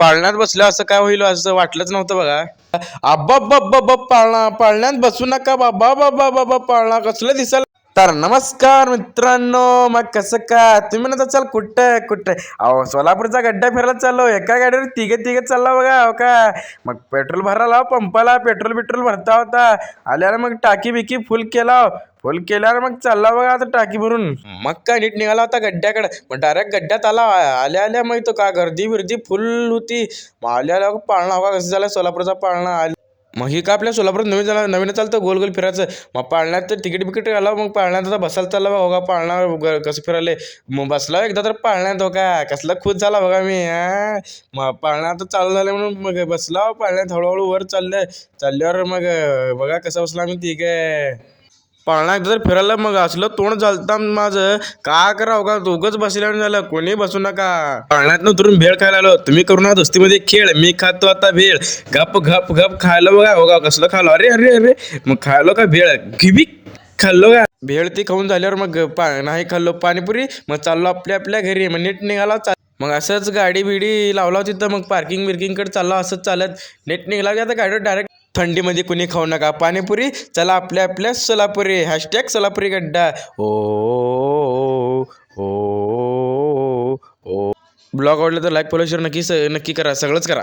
पाळण्यात बसलं असं काय होईल असं वाटलंच नव्हतं बघा. अब्बा बब्बा पाळण्यात बसू नका बाबा बाबा बाबा पाळणा कसलं दिसाल. तर नमस्कार मित्रांनो, मग कसं काय तुम्ही म्हणत असाल कुठं कुठं, अहो सोलापूरचा गड्डा फिरायला चाललो. एका गाडीवर तिघे तिघे चालला बघा. हो का, मग पेट्रोल भरायला पंपाला पेट्रोल भरता होता. आल्याला मग टाकी बिकी फुल केल्यावर मग चालला बघा आता टाकी भरून. मग काय नीट निघाला होता गड्ड्याकडे. मग डायरेक्ट गड्ड्यात आला. आल्या मग तो का गर्दी बिर्दी फुल होती. मग आल्या पाळणा हो का कसं झालं सोलापूरचा पाळणा. मग ही का आपल्या सोलापूरात नवीन चालतं गोल गोल फिरायचं. मग पाळण्यात तर तिकीट बिकीट आला. मग पाळण्यात आता बसायला चालला बघा पाळणा कसं फिरायले. मग बसला एकदा तर पाळण्यात हो का कसला खुश झाला बघा मी. मग पाळण्यात चालू झालं म्हणून मग बसला पाळण्यात हळूहळू वर चालल्यावर मग बघा कसं बसला मी ठीक आहे. पाळणा एकदा जर फिरायला मग असलं तोंड चालतं माझं. का करावं का दोघंच बसल्यावर झालं कोणी बसू नका. पाळण्यात उतरून भेळ खायला आलो. तुम्ही करू नका दोस्तीमध्ये खेळ. मी खातो आता भेळ. गप गप गप खायला बघा. हो का कसलं खालो. अरे अरे अरे मग खायलो का भेळ किबी खाल्लो का भेळ. ती खाऊन झाल्यावर मग नाही खाल्लो पाणीपुरी. मग चाललो आपल्या घरी. मग नीट निघाला. मग असंच गाडी बिडी लावला तिथं. मग पार्किंगकडे चालला असंच चालत. नीट निघाला की आता गाडीवर डायरेक्ट थंडीमध्ये कुणी खाऊ नका पाणीपुरी. चला आपल्या सोलापुरी. हॅशटॅग सोलापुरी गड्डा. ओ ओ ब्लॉग आवडला तर लाईक फॉलो शेअर नक्की करा. सगळंच करा.